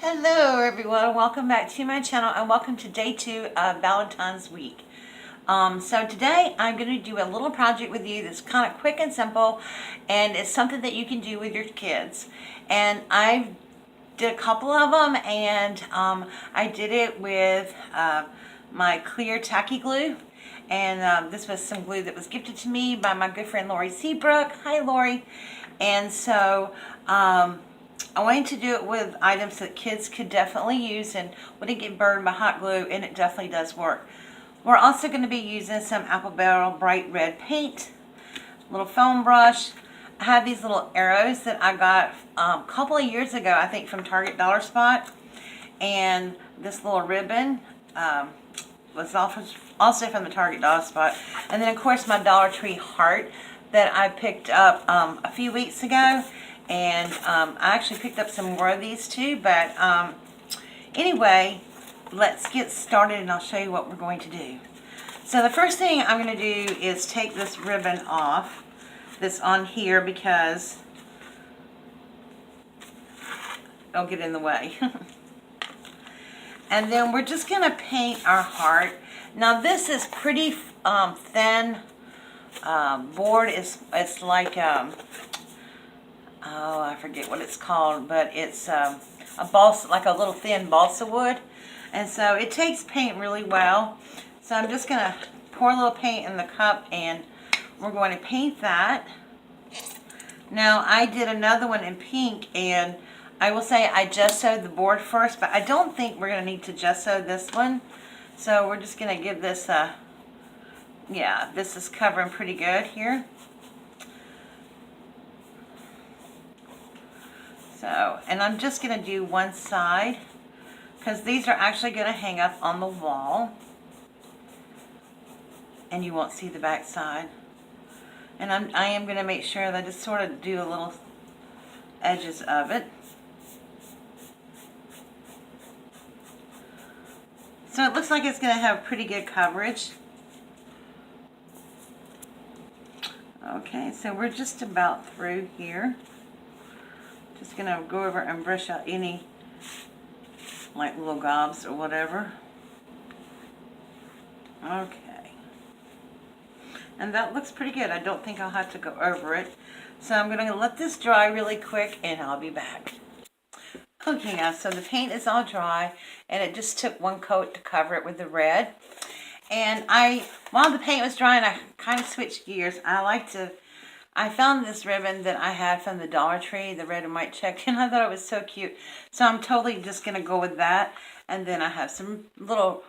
Hello everyone, welcome back to my channel and welcome to day 2 of Valentine's week. So today I'm going to do a little project with you that's kind of quick and simple, and it's something that you can do with your kids. And I did a couple of them, and I did it with my clear tacky glue. And this was some glue that was gifted to me by my good friend Lori Seabrook. Hi Lori. And so I wanted to do it with items that kids could definitely use and wouldn't get burned by hot glue, and it definitely does work. We're also going to be using some Apple Barrel bright red paint, little foam brush. I have these little arrows that I got a couple of years ago, I think from Target Dollar Spot, and this little ribbon was also from the Target Dollar Spot, and then of course my Dollar Tree heart that I picked up a few weeks ago. And I actually picked up some more of these too, but anyway, let's get started and I'll show you what we're going to do. So the first thing I'm going to do is take this ribbon off that's on here because it'll get in the way. And then we're just going to paint our heart. Now this is pretty thin board. It's like oh, I forget what it's called, but it's a balsa, like a little thin balsa wood, and so it takes paint really well. So I'm just going to pour a little paint in the cup, and we're going to paint that. Now I did another one in pink, and I will say I gessoed the board first, but I don't think we're going to need to gesso this one. So we're just going to give this a, yeah, this is covering pretty good here. So, and I'm just going to do one side because these are actually going to hang up on the wall and you won't see the back side. And I am going to make sure that I just sort of do a little edges of it. So it looks like it's going to have pretty good coverage. Okay, so we're just about through here. Just going to go over and brush out any like little gobs or whatever. Okay. And that looks pretty good. I don't think I'll have to go over it. So I'm going to let this dry really quick and I'll be back. Okay guys, so the paint is all dry and it just took one coat to cover it with the red. And while the paint was drying, I kind of switched gears. I found this ribbon that I had from the Dollar Tree, the red and white check, and I thought it was so cute. So I'm totally just going to go with that. And then I have some little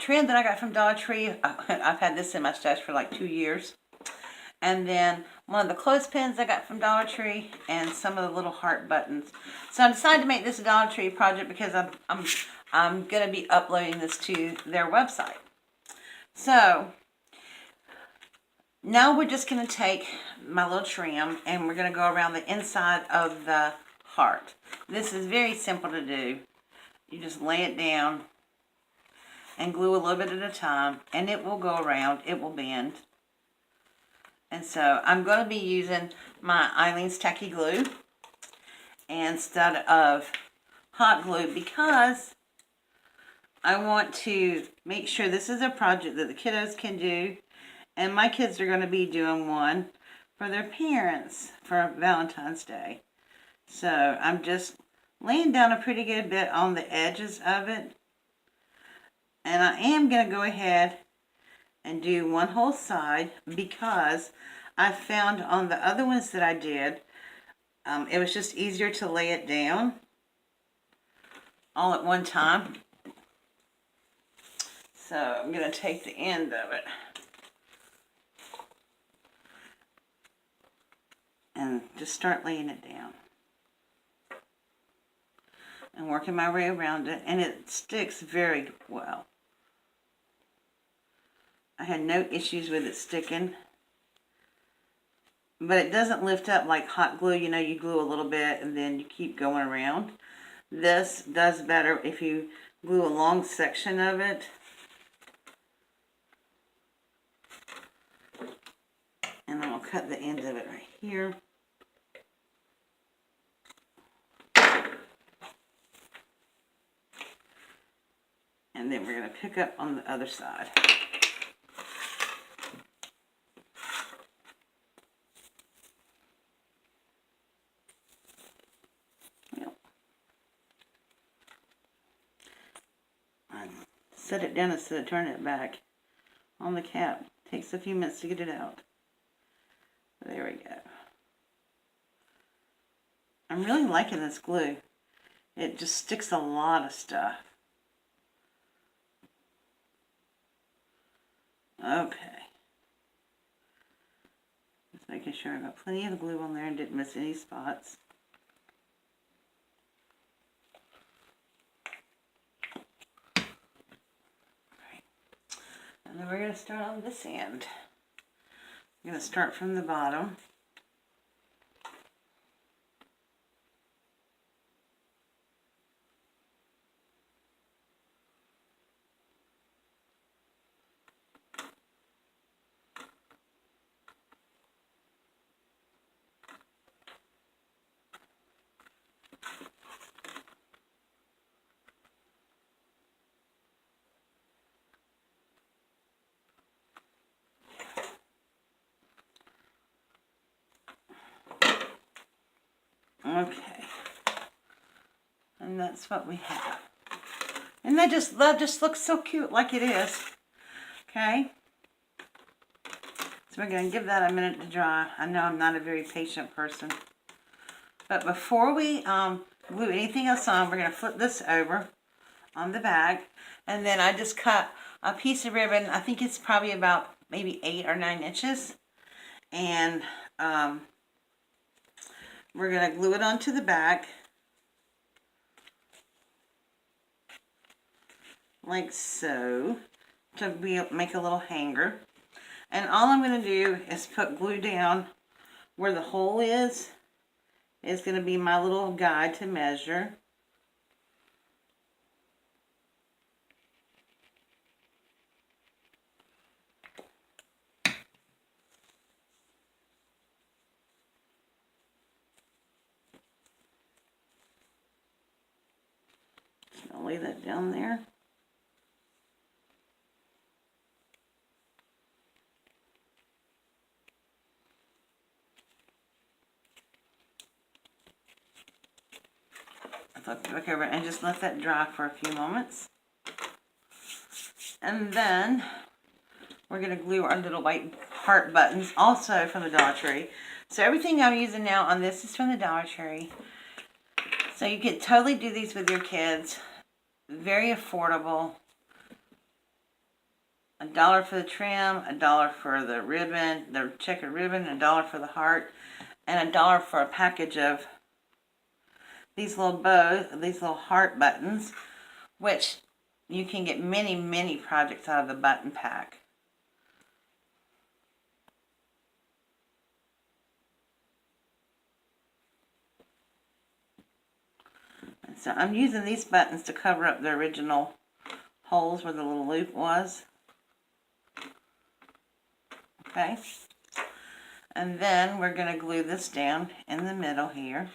trim that I got from Dollar Tree. I've had this in my stash for like 2 years. And then one of the clothespins I got from Dollar Tree, and some of the little heart buttons. So I decided to make this a Dollar Tree project because I'm going to be uploading this to their website. So now we're just going to take my little trim and we're going to go around the inside of the heart. This is very simple to do. You just lay it down and glue a little bit at a time, and it will go around, it will bend. And so I'm going to be using my Eileen's Tacky Glue instead of hot glue because I want to make sure this is a project that the kiddos can do. And my kids are going to be doing one for their parents for Valentine's Day. So I'm just laying down a pretty good bit on the edges of it. And I am going to go ahead and do one whole side because I found on the other ones that I did, it was just easier to lay it down all at one time. So I'm going to take the end of it and just start laying it down and working my way around it, and it sticks very well. I had no issues with it sticking, but it doesn't lift up like hot glue. You know, you glue a little bit and then you keep going around. This does better if you glue a long section of it. And I'm going to cut the end of it right here. And then we're going to pick up on the other side. I set it down instead of turning it back on the cap. Takes a few minutes to get it out. There we go. I'm really liking this glue. It just sticks a lot of stuff. Okay. Just making sure I got plenty of glue on there and didn't miss any spots. And then we're going to start on this end. I'm going to start from the bottom. Okay, and that's what we have. And that just looks so cute like it is. Okay, so we're going to give that a minute to dry. I know I'm not a very patient person. But before we glue anything else on, we're going to flip this over on the back. And then I just cut a piece of ribbon. I think it's probably about maybe 8 or 9 inches. And we're going to glue it onto the back. Like so. To make a little hanger. And all I'm going to do is put glue down where the hole is. It's going to be my little guide to measure. Just going to lay that down there. Flip it back over and just let that dry for a few moments. And then we're going to glue our little white heart buttons, also from the Dollar Tree. So everything I'm using now on this is from the Dollar Tree. So you can totally do these with your kids. Very affordable. $1 for the trim, $1 for the ribbon, the checkered ribbon, $1 for the heart, and $1 for a package of these little bows, these little heart buttons, which you can get many, many projects out of the button pack. And so I'm using these buttons to cover up the original holes where the little loop was. Okay. And then we're going to glue this down in the middle here.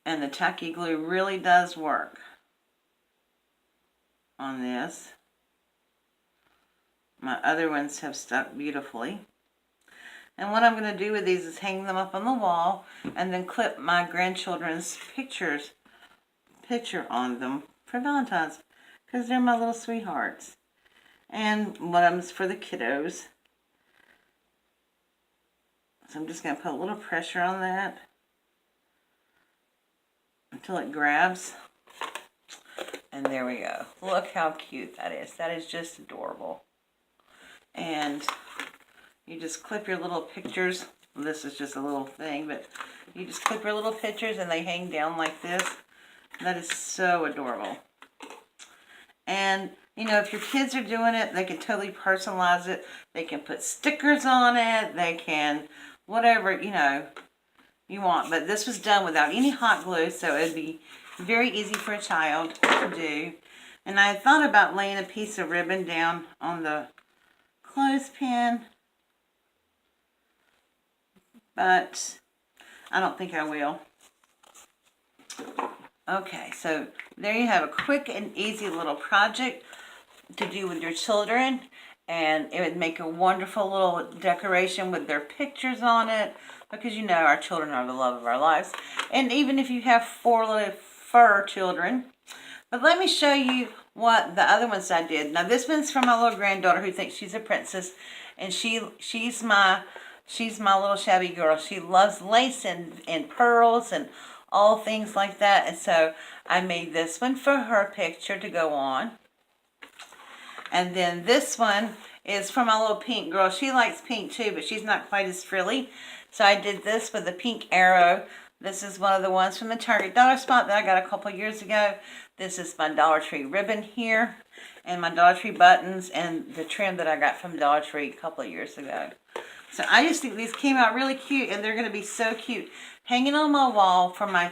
And the tacky glue really does work on this. My other ones have stuck beautifully. And what I'm going to do with these is hang them up on the wall and then clip my grandchildren's picture on them for Valentine's, because they're my little sweethearts. And one of them is for the kiddos. So I'm just going to put a little pressure on that until it grabs. And there we go. Look how cute that is. That is just adorable. And you just clip your little pictures. This is just a little thing, but you just clip your little pictures and they hang down like this. That is so adorable. And, you know, if your kids are doing it, they can totally personalize it. They can put stickers on it. They can, whatever, you know, you want. But this was done without any hot glue, so it would be very easy for a child to do. And I thought about laying a piece of ribbon down on the clothespin, but I don't think I will. Okay, so there you have a quick and easy little project to do with your children, and it would make a wonderful little decoration with their pictures on it, because you know our children are the love of our lives. And even if you have 4 little fur children. But let me show you what the other ones I did. Now this one's from my little granddaughter who thinks she's a princess, and she's my little shabby girl. She loves lace and pearls and all things like that. And so I made this one for her picture to go on. And then this one is from my little pink girl. She likes pink too, but she's not quite as frilly. So I did this with a pink arrow. This is one of the ones from the Target Dollar Spot that I got a couple years ago. This is my Dollar Tree ribbon here, and my Dollar Tree buttons, and the trim that I got from Dollar Tree a couple of years ago. So I just think these came out really cute, and they're going to be so cute hanging on my wall for my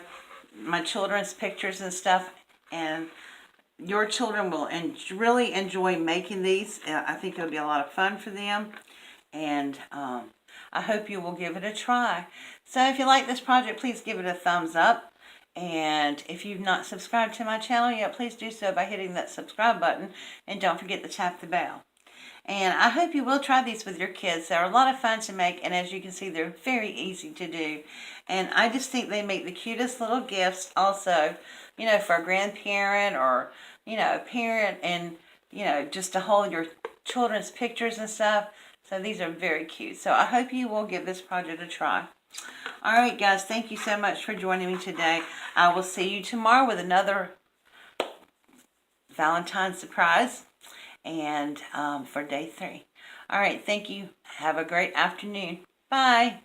children's pictures and stuff. And your children will really enjoy making these. I think it'll be a lot of fun for them, and I hope you will give it a try. So if you like this project, please give it a thumbs up. And if you've not subscribed to my channel yet, please do so by hitting that subscribe button. And don't forget to tap the bell. And I hope you will try these with your kids. They're a lot of fun to make, and as you can see, they're very easy to do. And I just think they make the cutest little gifts also, you know, for a grandparent or, you know, a parent, and, you know, just to hold your children's pictures and stuff. So these are very cute. So I hope you will give this project a try. All right, guys, thank you so much for joining me today. I will see you tomorrow with another Valentine surprise, and for day 3. All right, thank you. Have a great afternoon. Bye.